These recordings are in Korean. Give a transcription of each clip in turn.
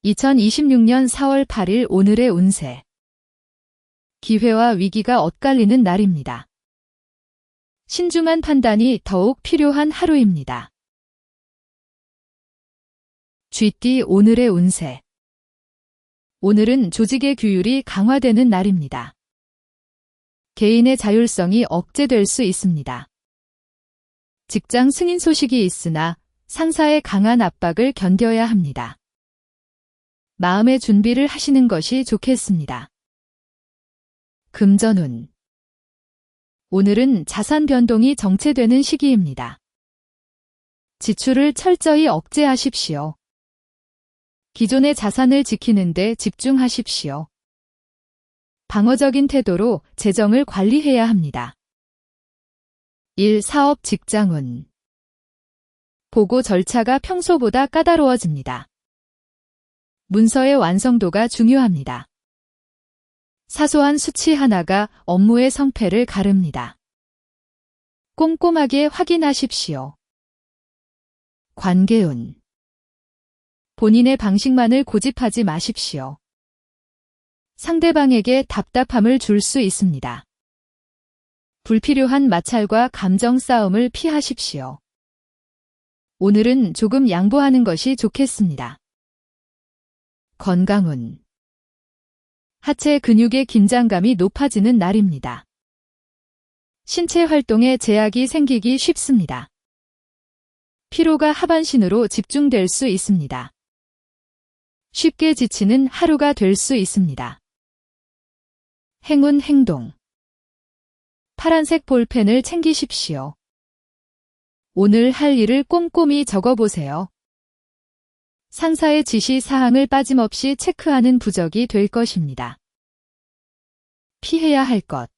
2026년 4월 8일 오늘의 운세. 기회와 위기가 엇갈리는 날입니다. 신중한 판단이 더욱 필요한 하루입니다. 쥐띠 오늘의 운세. 오늘은 조직의 규율이 강화되는 날입니다. 개인의 자율성이 억제될 수 있습니다. 직장 승인 소식이 있으나 상사의 강한 압박을 견뎌야 합니다. 마음의 준비를 하시는 것이 좋겠습니다. 금전운. 오늘은 자산 변동이 정체되는 시기입니다. 지출을 철저히 억제하십시오. 기존의 자산을 지키는 데 집중하십시오. 방어적인 태도로 재정을 관리해야 합니다. 일, 사업, 직장운. 보고 절차가 평소보다 까다로워집니다. 문서의 완성도가 중요합니다. 사소한 수치 하나가 업무의 성패를 가릅니다. 꼼꼼하게 확인하십시오. 관계운. 본인의 방식만을 고집하지 마십시오. 상대방에게 답답함을 줄 수 있습니다. 불필요한 마찰과 감정 싸움을 피하십시오. 오늘은 조금 양보하는 것이 좋겠습니다. 건강운. 하체 근육의 긴장감이 높아지는 날입니다. 신체 활동에 제약이 생기기 쉽습니다. 피로가 하반신으로 집중될 수 있습니다. 쉽게 지치는 하루가 될 수 있습니다. 행운 행동. 파란색 볼펜을 챙기십시오. 오늘 할 일을 꼼꼼히 적어보세요. 상사의 지시 사항을 빠짐없이 체크하는 부적이 될 것입니다. 피해야 할 것.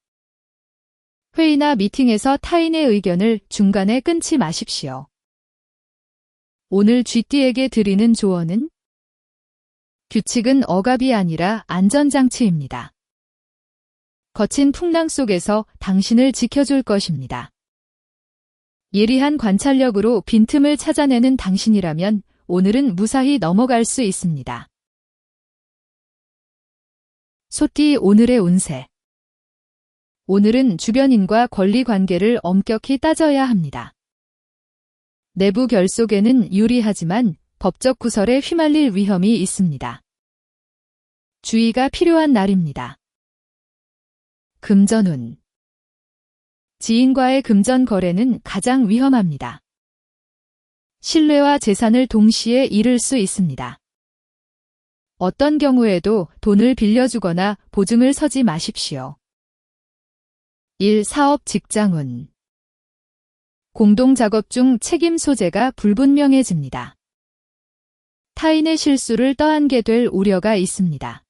회의나 미팅에서 타인의 의견을 중간에 끊지 마십시오. 오늘 쥐띠에게 드리는 조언은 규칙은 억압이 아니라 안전장치입니다. 거친 풍랑 속에서 당신을 지켜줄 것입니다. 예리한 관찰력으로 빈틈을 찾아내는 당신이라면 오늘은 무사히 넘어갈 수 있습니다. 소띠 오늘의 운세. 오늘은 주변인과 권리 관계를 엄격히 따져야 합니다. 내부 결속에는 유리하지만 법적 구설에 휘말릴 위험이 있습니다. 주의가 필요한 날입니다. 금전운. 지인과의 금전 거래는 가장 위험합니다. 신뢰와 재산을 동시에 잃을 수 있습니다. 어떤 경우에도 돈을 빌려주거나 보증을 서지 마십시오. 일, 사업, 직장운. 공동작업 중 책임 소재가 불분명해집니다. 타인의 실수를 떠안게 될 우려가 있습니다.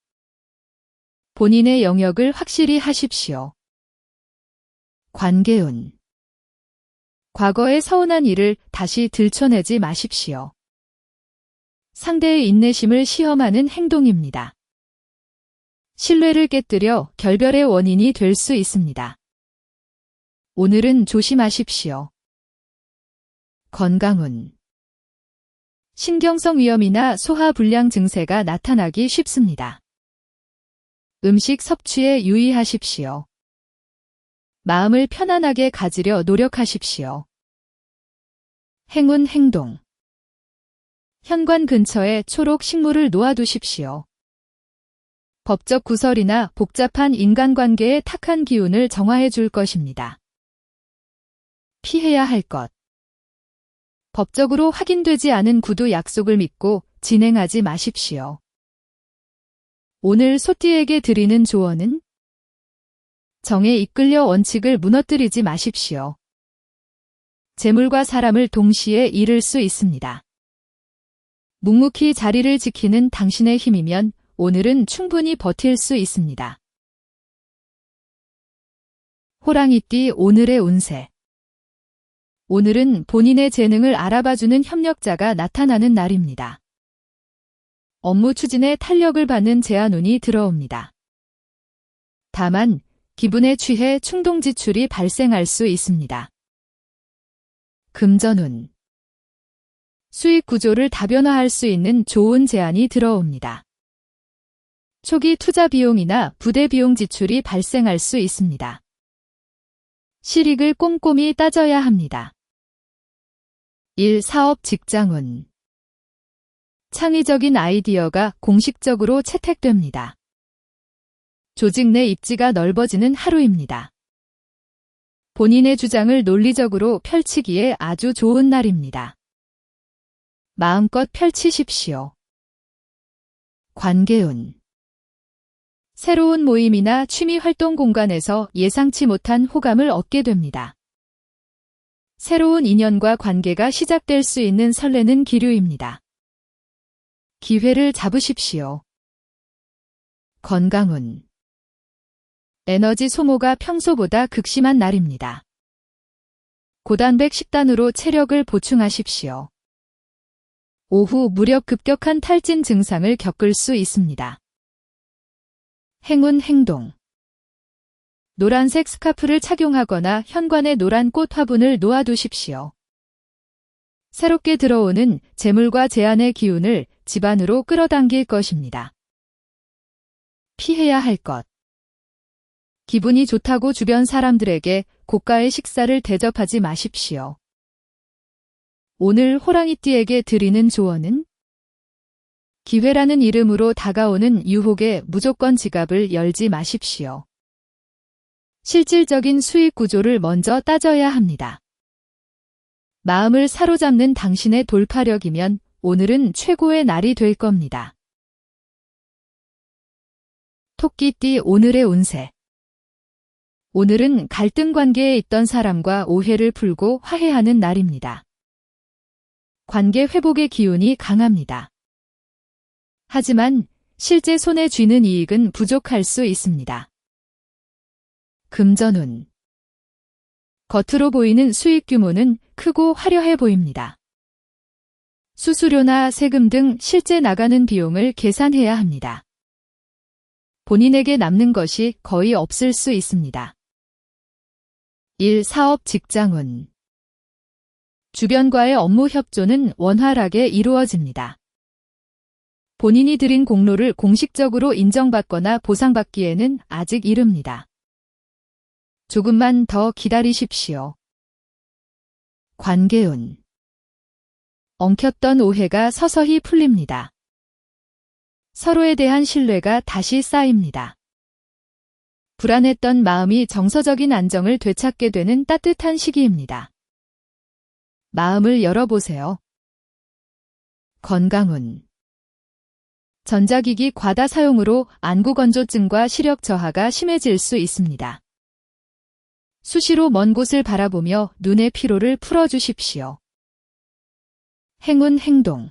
본인의 영역을 확실히 하십시오. 관계운. 과거의 서운한 일을 다시 들춰내지 마십시오. 상대의 인내심을 시험하는 행동입니다. 신뢰를 깨뜨려 결별의 원인이 될 수 있습니다. 오늘은 조심하십시오. 건강운. 신경성 위염이나 소화불량 증세가 나타나기 쉽습니다. 음식 섭취에 유의하십시오. 마음을 편안하게 가지려 노력하십시오. 행운 행동. 현관 근처에 초록 식물을 놓아두십시오. 법적 구설이나 복잡한 인간관계의 탁한 기운을 정화해 줄 것입니다. 피해야 할 것. 법적으로 확인되지 않은 구두 약속을 믿고 진행하지 마십시오. 오늘 소띠에게 드리는 조언은 정에 이끌려 원칙을 무너뜨리지 마십시오. 재물과 사람을 동시에 잃을 수 있습니다. 묵묵히 자리를 지키는 당신의 힘이면 오늘은 충분히 버틸 수 있습니다. 호랑이띠 오늘의 운세. 오늘은 본인의 재능을 알아봐주는 협력자가 나타나는 날입니다. 업무 추진에 탄력을 받는 제안운이 들어옵니다. 다만 기분에 취해 충동 지출이 발생할 수 있습니다. 금전운. 수익 구조를 다변화할 수 있는 좋은 제안이 들어옵니다. 초기 투자 비용이나 부대 비용 지출이 발생할 수 있습니다. 실익을 꼼꼼히 따져야 합니다. 1. 사업 직장운. 창의적인 아이디어가 공식적으로 채택됩니다. 조직 내 입지가 넓어지는 하루입니다. 본인의 주장을 논리적으로 펼치기에 아주 좋은 날입니다. 마음껏 펼치십시오. 관계운. 새로운 모임이나 취미 활동 공간에서 예상치 못한 호감을 얻게 됩니다. 새로운 인연과 관계가 시작될 수 있는 설레는 기류입니다. 기회를 잡으십시오. 건강운. 에너지 소모가 평소보다 극심한 날입니다. 고단백 식단으로 체력을 보충하십시오. 오후 무력 급격한 탈진 증상을 겪을 수 있습니다. 행운 행동. 노란색 스카프를 착용하거나 현관에 노란 꽃 화분을 놓아두십시오. 새롭게 들어오는 재물과 제안의 기운을 집안으로 끌어당길 것입니다. 피해야 할 것. 기분이 좋다고 주변 사람들에게 고가의 식사를 대접하지 마십시오. 오늘 호랑이띠에게 드리는 조언은 기회라는 이름으로 다가오는 유혹에 무조건 지갑을 열지 마십시오. 실질적인 수익 구조를 먼저 따져야 합니다. 마음을 사로잡는 당신의 돌파력이면 오늘은 최고의 날이 될 겁니다. 토끼띠 오늘의 운세. 오늘은 갈등 관계에 있던 사람과 오해를 풀고 화해하는 날입니다. 관계 회복의 기운이 강합니다. 하지만 실제 손에 쥐는 이익은 부족할 수 있습니다. 금전운. 겉으로 보이는 수익 규모는 크고 화려해 보입니다. 수수료나 세금 등 실제 나가는 비용을 계산해야 합니다. 본인에게 남는 것이 거의 없을 수 있습니다. 1. 사업 직장운. 주변과의 업무 협조는 원활하게 이루어집니다. 본인이 들인 공로를 공식적으로 인정받거나 보상받기에는 아직 이릅니다. 조금만 더 기다리십시오. 관계운. 엉켰던 오해가 서서히 풀립니다. 서로에 대한 신뢰가 다시 쌓입니다. 불안했던 마음이 정서적인 안정을 되찾게 되는 따뜻한 시기입니다. 마음을 열어보세요. 건강운. 전자기기 과다 사용으로 안구건조증과 시력 저하가 심해질 수 있습니다. 수시로 먼 곳을 바라보며 눈의 피로를 풀어주십시오. 행운 행동.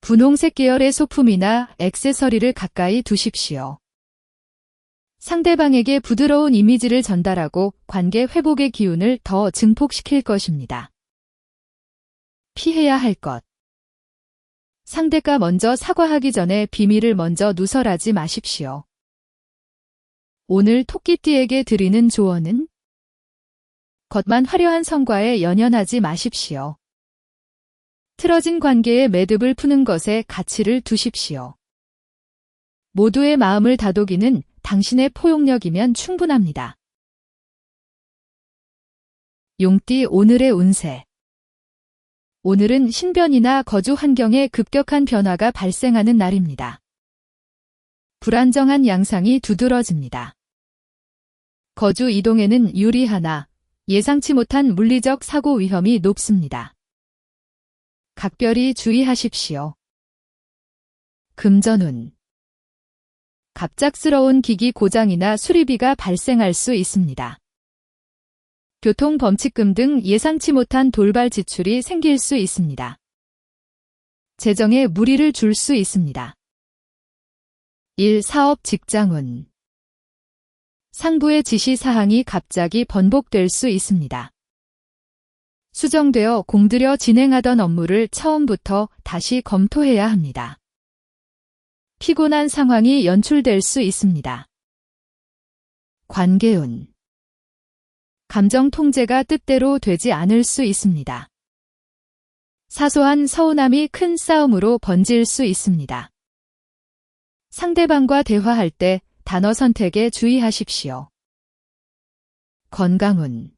분홍색 계열의 소품이나 액세서리를 가까이 두십시오. 상대방에게 부드러운 이미지를 전달하고 관계 회복의 기운을 더 증폭시킬 것입니다. 피해야 할 것. 상대가 먼저 사과하기 전에 비밀을 먼저 누설하지 마십시오. 오늘 토끼띠에게 드리는 조언은 겉만 화려한 성과에 연연하지 마십시오. 틀어진 관계의 매듭을 푸는 것에 가치를 두십시오. 모두의 마음을 다독이는 당신의 포용력이면 충분합니다. 용띠 오늘의 운세. 오늘은 신변이나 거주 환경에 급격한 변화가 발생하는 날입니다. 불안정한 양상이 두드러집니다. 거주 이동에는 유리하나 예상치 못한 물리적 사고 위험이 높습니다. 각별히 주의하십시오. 금전운. 갑작스러운 기기 고장이나 수리비가 발생할 수 있습니다. 교통범칙금 등 예상치 못한 돌발 지출이 생길 수 있습니다. 재정에 무리를 줄 수 있습니다. 1. 사업 직장운. 상부의 지시사항이 갑자기 번복될 수 있습니다. 수정되어 공들여 진행하던 업무를 처음부터 다시 검토해야 합니다. 피곤한 상황이 연출될 수 있습니다. 관계운. 감정 통제가 뜻대로 되지 않을 수 있습니다. 사소한 서운함이 큰 싸움으로 번질 수 있습니다. 상대방과 대화할 때 단어 선택에 주의하십시오. 건강운.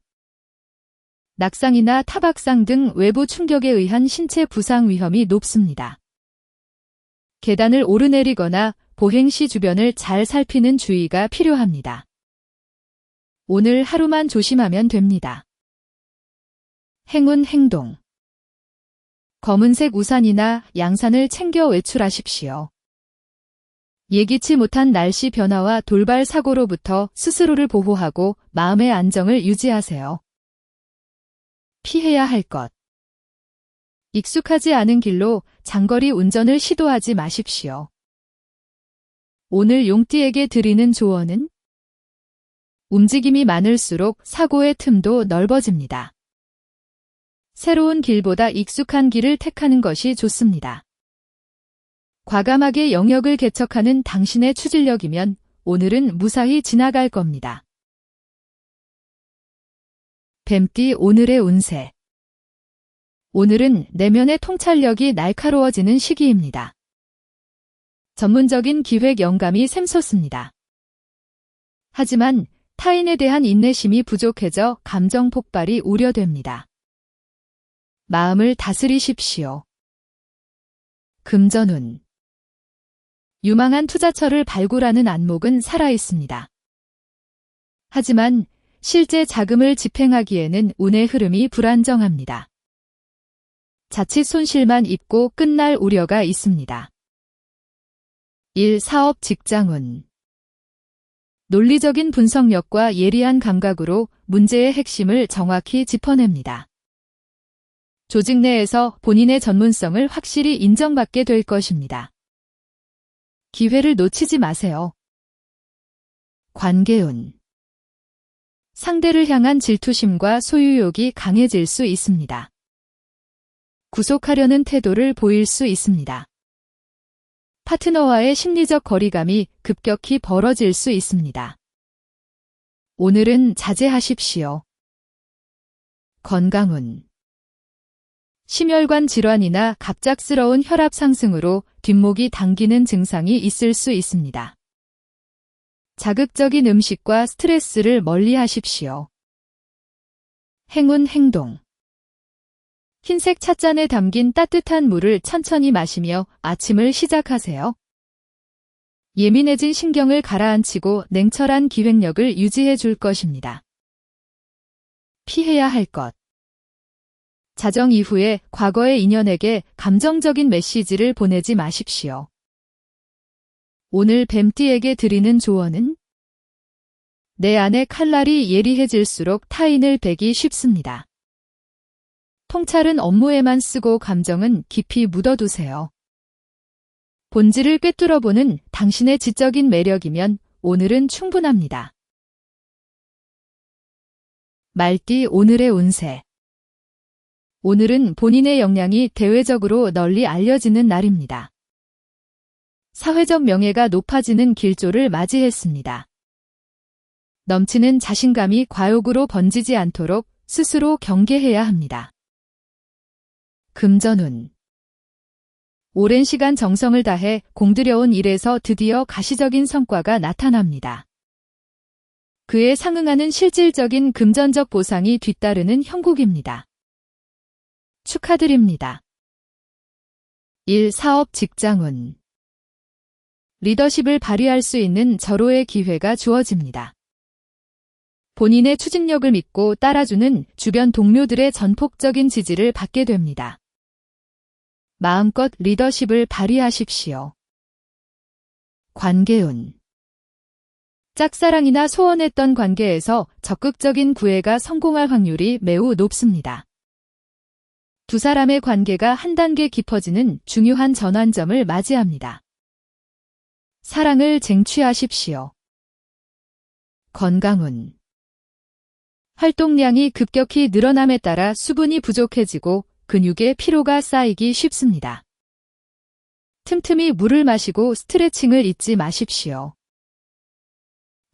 낙상이나 타박상 등 외부 충격에 의한 신체 부상 위험이 높습니다. 계단을 오르내리거나 보행 시 주변을 잘 살피는 주의가 필요합니다. 오늘 하루만 조심하면 됩니다. 행운 행동. 검은색 우산이나 양산을 챙겨 외출하십시오. 예기치 못한 날씨 변화와 돌발 사고로부터 스스로를 보호하고 마음의 안정을 유지하세요. 피해야 할 것. 익숙하지 않은 길로 장거리 운전을 시도하지 마십시오. 오늘 용띠에게 드리는 조언은 움직임이 많을수록 사고의 틈도 넓어집니다. 새로운 길보다 익숙한 길을 택하는 것이 좋습니다. 과감하게 영역을 개척하는 당신의 추진력이면 오늘은 무사히 지나갈 겁니다. 뱀띠 오늘의 운세. 오늘은 내면의 통찰력이 날카로워지는 시기입니다. 전문적인 기획 영감이 샘솟습니다. 하지만 타인에 대한 인내심이 부족해져 감정 폭발이 우려됩니다. 마음을 다스리십시오. 금전운. 유망한 투자처를 발굴하는 안목은 살아있습니다. 하지만 실제 자금을 집행하기에는 운의 흐름이 불안정합니다. 자칫 손실만 입고 끝날 우려가 있습니다. 일, 사업, 직장운. 논리적인 분석력과 예리한 감각으로 문제의 핵심을 정확히 짚어냅니다. 조직 내에서 본인의 전문성을 확실히 인정받게 될 것입니다. 기회를 놓치지 마세요. 관계운. 상대를 향한 질투심과 소유욕이 강해질 수 있습니다. 구속하려는 태도를 보일 수 있습니다. 파트너와의 심리적 거리감이 급격히 벌어질 수 있습니다. 오늘은 자제하십시오. 건강운. 심혈관 질환이나 갑작스러운 혈압 상승으로 뒷목이 당기는 증상이 있을 수 있습니다. 자극적인 음식과 스트레스를 멀리 하십시오. 행운 행동. 흰색 찻잔에 담긴 따뜻한 물을 천천히 마시며 아침을 시작하세요. 예민해진 신경을 가라앉히고 냉철한 기획력을 유지해 줄 것입니다. 피해야 할 것. 자정 이후에 과거의 인연에게 감정적인 메시지를 보내지 마십시오. 오늘 뱀띠에게 드리는 조언은 내 안의 칼날이 예리해질수록 타인을 베기 쉽습니다. 통찰은 업무에만 쓰고 감정은 깊이 묻어두세요. 본질을 꿰뚫어보는 당신의 지적인 매력이면 오늘은 충분합니다. 말띠 오늘의 운세. 오늘은 본인의 역량이 대외적으로 널리 알려지는 날입니다. 사회적 명예가 높아지는 길조를 맞이했습니다. 넘치는 자신감이 과욕으로 번지지 않도록 스스로 경계해야 합니다. 금전운. 오랜 시간 정성을 다해 공들여온 일에서 드디어 가시적인 성과가 나타납니다. 그에 상응하는 실질적인 금전적 보상이 뒤따르는 형국입니다. 축하드립니다. 일, 사업, 직장운. 리더십을 발휘할 수 있는 절호의 기회가 주어집니다. 본인의 추진력을 믿고 따라주는 주변 동료들의 전폭적인 지지를 받게 됩니다. 마음껏 리더십을 발휘하십시오. 관계운. 짝사랑이나 소원했던 관계에서 적극적인 구애가 성공할 확률이 매우 높습니다. 두 사람의 관계가 한 단계 깊어지는 중요한 전환점을 맞이합니다. 사랑을 쟁취하십시오. 건강운. 활동량이 급격히 늘어남에 따라 수분이 부족해지고 근육에 피로가 쌓이기 쉽습니다. 틈틈이 물을 마시고 스트레칭을 잊지 마십시오.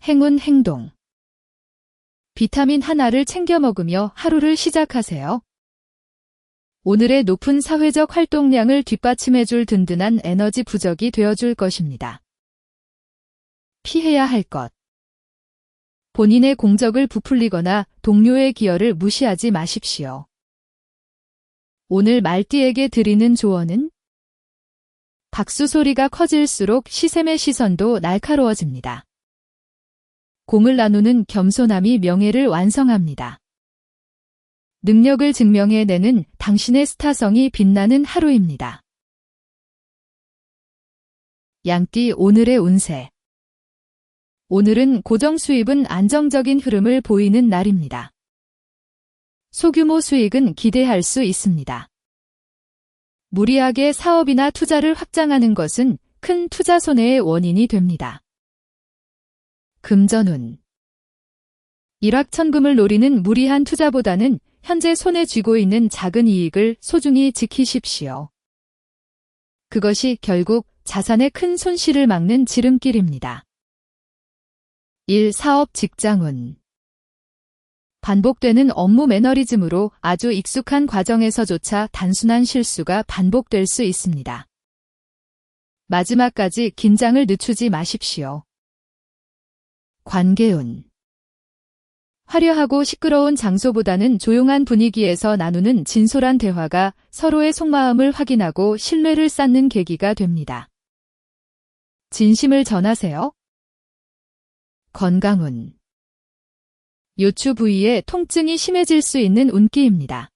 행운 행동. 비타민 하나를 챙겨 먹으며 하루를 시작하세요. 오늘의 높은 사회적 활동량을 뒷받침해줄 든든한 에너지 부적이 되어줄 것입니다. 피해야 할 것. 본인의 공적을 부풀리거나 동료의 기여를 무시하지 마십시오. 오늘 말띠에게 드리는 조언은 박수 소리가 커질수록 시샘의 시선도 날카로워집니다. 공을 나누는 겸손함이 명예를 완성합니다. 능력을 증명해내는 당신의 스타성이 빛나는 하루입니다. 양띠 오늘의 운세. 오늘은 고정 수입은 안정적인 흐름을 보이는 날입니다. 소규모 수익은 기대할 수 있습니다. 무리하게 사업이나 투자를 확장하는 것은 큰 투자 손해의 원인이 됩니다. 금전운. 일확천금을 노리는 무리한 투자보다는 현재 손에 쥐고 있는 작은 이익을 소중히 지키십시오. 그것이 결국 자산의 큰 손실을 막는 지름길입니다. 일, 사업, 직장운. 반복되는 업무 매너리즘으로 아주 익숙한 과정에서조차 단순한 실수가 반복될 수 있습니다. 마지막까지 긴장을 늦추지 마십시오. 관계운. 화려하고 시끄러운 장소보다는 조용한 분위기에서 나누는 진솔한 대화가 서로의 속마음을 확인하고 신뢰를 쌓는 계기가 됩니다. 진심을 전하세요. 건강운. 요추 부위에 통증이 심해질 수 있는 운기입니다.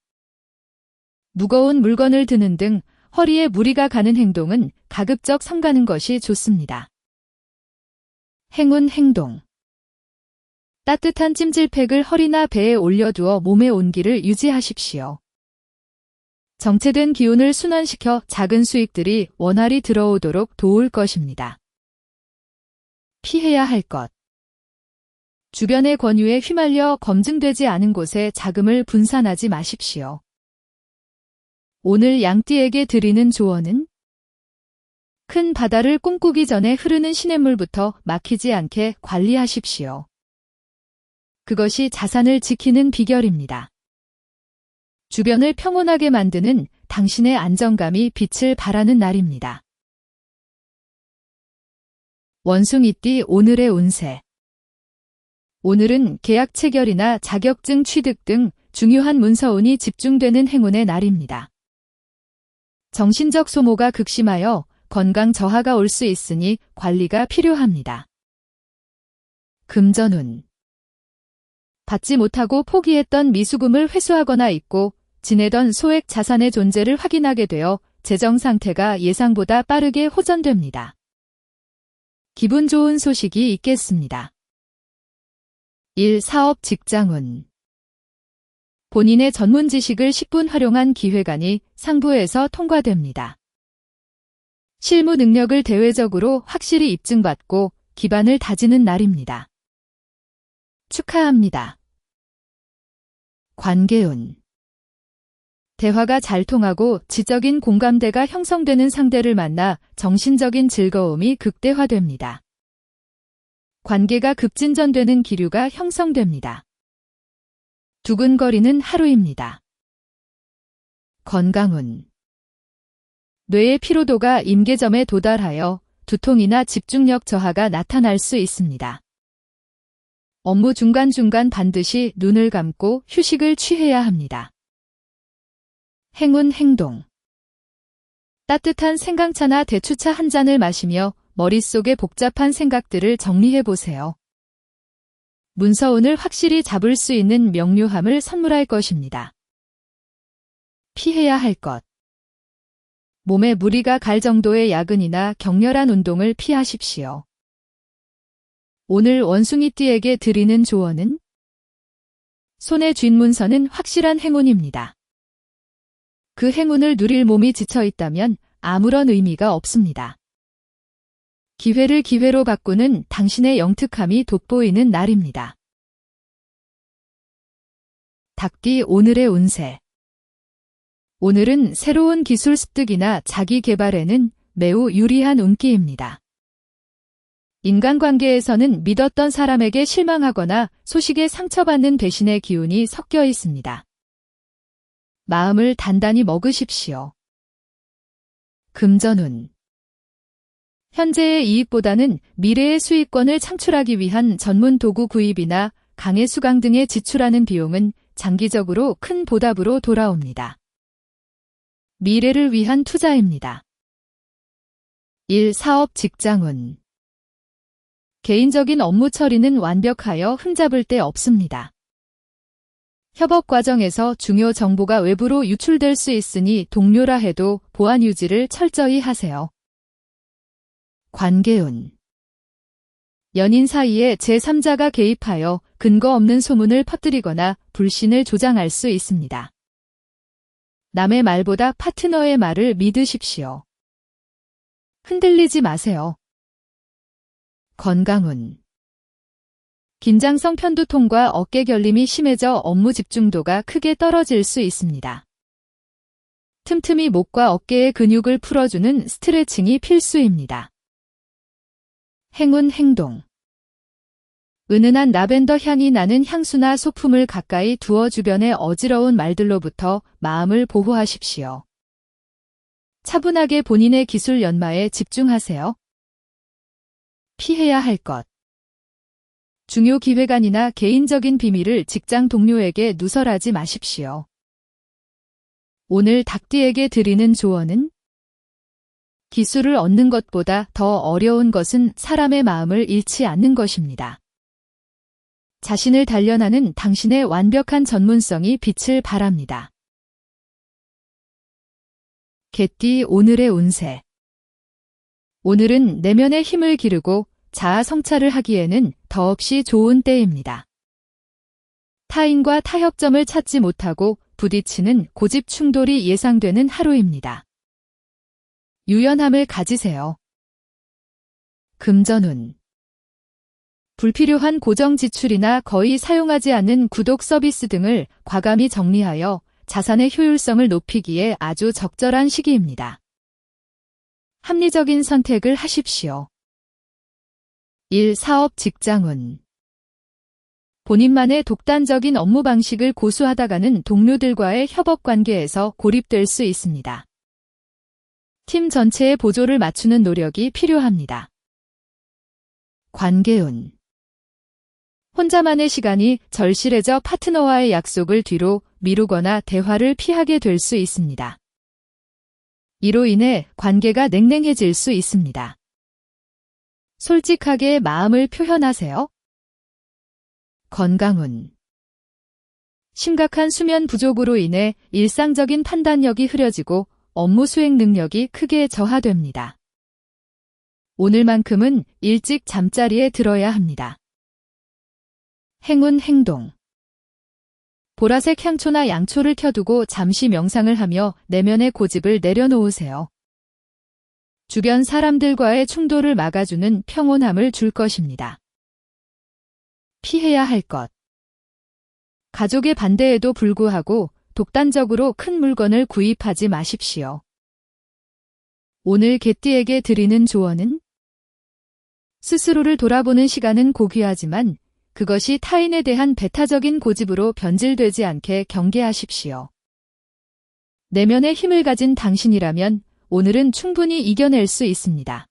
무거운 물건을 드는 등 허리에 무리가 가는 행동은 가급적 삼가는 것이 좋습니다. 행운 행동. 따뜻한 찜질팩을 허리나 배에 올려두어 몸의 온기를 유지하십시오. 정체된 기운을 순환시켜 작은 수익들이 원활히 들어오도록 도울 것입니다. 피해야 할 것. 주변의 권유에 휘말려 검증되지 않은 곳에 자금을 분산하지 마십시오. 오늘 양띠에게 드리는 조언은 큰 바다를 꿈꾸기 전에 흐르는 시냇물부터 막히지 않게 관리하십시오. 그것이 자산을 지키는 비결입니다. 주변을 평온하게 만드는 당신의 안정감이 빛을 발하는 날입니다. 원숭이띠 오늘의 운세. 오늘은 계약 체결이나 자격증 취득 등 중요한 문서운이 집중되는 행운의 날입니다. 정신적 소모가 극심하여 건강 저하가 올 수 있으니 관리가 필요합니다. 금전운. 받지 못하고 포기했던 미수금을 회수하거나 잊고 지내던 소액 자산의 존재를 확인하게 되어 재정 상태가 예상보다 빠르게 호전됩니다. 기분 좋은 소식이 있겠습니다. 일, 사업, 직장운. 본인의 전문 지식을 10분 활용한 기획안이 상부에서 통과됩니다. 실무 능력을 대외적으로 확실히 입증받고 기반을 다지는 날입니다. 축하합니다. 관계운. 대화가 잘 통하고 지적인 공감대가 형성되는 상대를 만나 정신적인 즐거움이 극대화됩니다. 관계가 급진전되는 기류가 형성됩니다. 두근거리는 하루입니다. 건강운. 뇌의 피로도가 임계점에 도달하여 두통이나 집중력 저하가 나타날 수 있습니다. 업무 중간중간 반드시 눈을 감고 휴식을 취해야 합니다. 행운 행동. 따뜻한 생강차나 대추차 한 잔을 마시며 머릿속의 복잡한 생각들을 정리해보세요. 문서운을 확실히 잡을 수 있는 명료함을 선물할 것입니다. 피해야 할 것. 몸에 무리가 갈 정도의 야근이나 격렬한 운동을 피하십시오. 오늘 원숭이띠에게 드리는 조언은 손에 쥔 문서는 확실한 행운입니다. 그 행운을 누릴 몸이 지쳐 있다면 아무런 의미가 없습니다. 기회를 기회로 바꾸는 당신의 영특함이 돋보이는 날입니다. 닭띠 오늘의 운세. 오늘은 새로운 기술 습득이나 자기 개발에는 매우 유리한 운기입니다. 인간관계에서는 믿었던 사람에게 실망하거나 소식에 상처받는 배신의 기운이 섞여 있습니다. 마음을 단단히 먹으십시오. 금전운. 현재의 이익보다는 미래의 수익권을 창출하기 위한 전문 도구 구입이나 강의 수강 등에 지출하는 비용은 장기적으로 큰 보답으로 돌아옵니다. 미래를 위한 투자입니다. 1. 사업 직장운. 개인적인 업무 처리는 완벽하여 흠잡을 데 없습니다. 협업 과정에서 중요 정보가 외부로 유출될 수 있으니 동료라 해도 보안 유지를 철저히 하세요. 관계운. 연인 사이에 제3자가 개입하여 근거 없는 소문을 퍼뜨리거나 불신을 조장할 수 있습니다. 남의 말보다 파트너의 말을 믿으십시오. 흔들리지 마세요. 건강운. 긴장성 편두통과 어깨 결림이 심해져 업무 집중도가 크게 떨어질 수 있습니다. 틈틈이 목과 어깨의 근육을 풀어주는 스트레칭이 필수입니다. 행운 행동. 은은한 라벤더 향이 나는 향수나 소품을 가까이 두어 주변의 어지러운 말들로부터 마음을 보호하십시오. 차분하게 본인의 기술 연마에 집중하세요. 피해야 할 것. 중요 기획안이나 개인적인 비밀을 직장 동료에게 누설하지 마십시오. 오늘 닭띠에게 드리는 조언은 기술을 얻는 것보다 더 어려운 것은 사람의 마음을 잃지 않는 것입니다. 자신을 단련하는 당신의 완벽한 전문성이 빛을 발합니다. 개띠 오늘의 운세. 오늘은 내면의 힘을 기르고 자아 성찰을 하기에는 더없이 좋은 때입니다. 타인과 타협점을 찾지 못하고 부딪히는 고집 충돌이 예상되는 하루입니다. 유연함을 가지세요. 금전운. 불필요한 고정 지출이나 거의 사용하지 않는 구독 서비스 등을 과감히 정리하여 자산의 효율성을 높이기에 아주 적절한 시기입니다. 합리적인 선택을 하십시오. 1. 사업 직장운. 본인만의 독단적인 업무 방식을 고수하다가는 동료들과의 협업 관계에서 고립될 수 있습니다. 팀 전체의 보조를 맞추는 노력이 필요합니다. 관계운. 혼자만의 시간이 절실해져 파트너와의 약속을 뒤로 미루거나 대화를 피하게 될 수 있습니다. 이로 인해 관계가 냉랭해질 수 있습니다. 솔직하게 마음을 표현하세요. 건강운. 심각한 수면 부족으로 인해 일상적인 판단력이 흐려지고 업무 수행 능력이 크게 저하됩니다. 오늘만큼은 일찍 잠자리에 들어야 합니다. 행운 행동. 보라색 향초나 양초를 켜두고 잠시 명상을 하며 내면의 고집을 내려놓으세요. 주변 사람들과의 충돌을 막아주는 평온함을 줄 것입니다. 피해야 할 것. 가족의 반대에도 불구하고 독단적으로 큰 물건을 구입하지 마십시오. 오늘 개띠에게 드리는 조언은 스스로를 돌아보는 시간은 고귀하지만 그것이 타인에 대한 배타적인 고집으로 변질되지 않게 경계하십시오. 내면의 힘을 가진 당신이라면 오늘은 충분히 이겨낼 수 있습니다.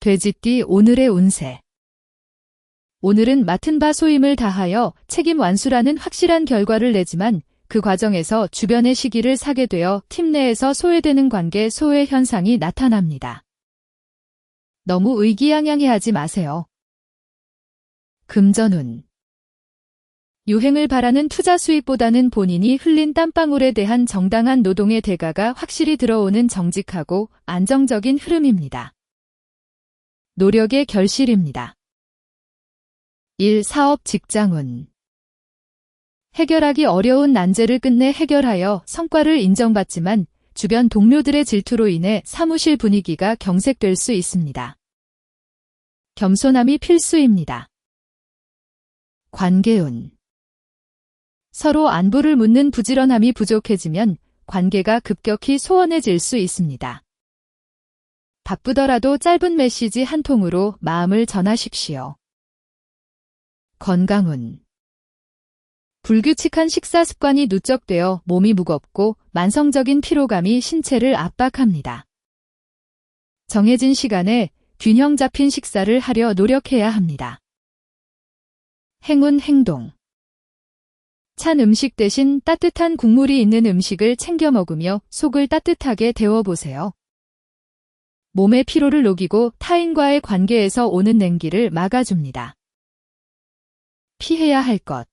돼지띠 오늘의 운세. 오늘은 맡은 바 소임을 다하여 책임 완수라는 확실한 결과를 내지만 그 과정에서 주변의 시기를 사게 되어 팀 내에서 소외되는 관계 소외 현상이 나타납니다. 너무 의기양양해하지 마세요. 금전운. 유행을 바라는 투자 수익보다는 본인이 흘린 땀방울에 대한 정당한 노동의 대가가 확실히 들어오는 정직하고 안정적인 흐름입니다. 노력의 결실입니다. 1. 사업 직장운. 해결하기 어려운 난제를 끝내 해결하여 성과를 인정받지만 주변 동료들의 질투로 인해 사무실 분위기가 경색될 수 있습니다. 겸손함이 필수입니다. 관계운. 서로 안부를 묻는 부지런함이 부족해지면 관계가 급격히 소원해질 수 있습니다. 바쁘더라도 짧은 메시지 한 통으로 마음을 전하십시오. 건강운. 불규칙한 식사 습관이 누적되어 몸이 무겁고 만성적인 피로감이 신체를 압박합니다. 정해진 시간에 균형 잡힌 식사를 하려 노력해야 합니다. 행운 행동. 찬 음식 대신 따뜻한 국물이 있는 음식을 챙겨 먹으며 속을 따뜻하게 데워보세요. 몸의 피로를 녹이고 타인과의 관계에서 오는 냉기를 막아줍니다. 피해야 할 것.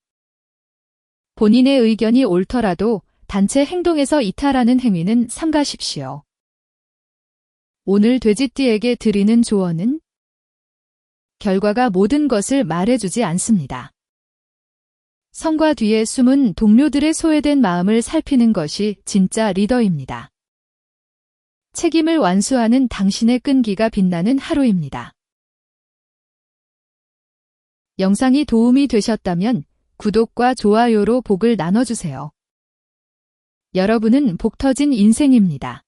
본인의 의견이 옳더라도 단체 행동에서 이탈하는 행위는 삼가십시오. 오늘 돼지띠에게 드리는 조언은 결과가 모든 것을 말해주지 않습니다. 성과 뒤에 숨은 동료들의 소외된 마음을 살피는 것이 진짜 리더입니다. 책임을 완수하는 당신의 끈기가 빛나는 하루입니다. 영상이 도움이 되셨다면 구독과 좋아요로 복을 나눠주세요. 여러분은 복 터진 인생입니다.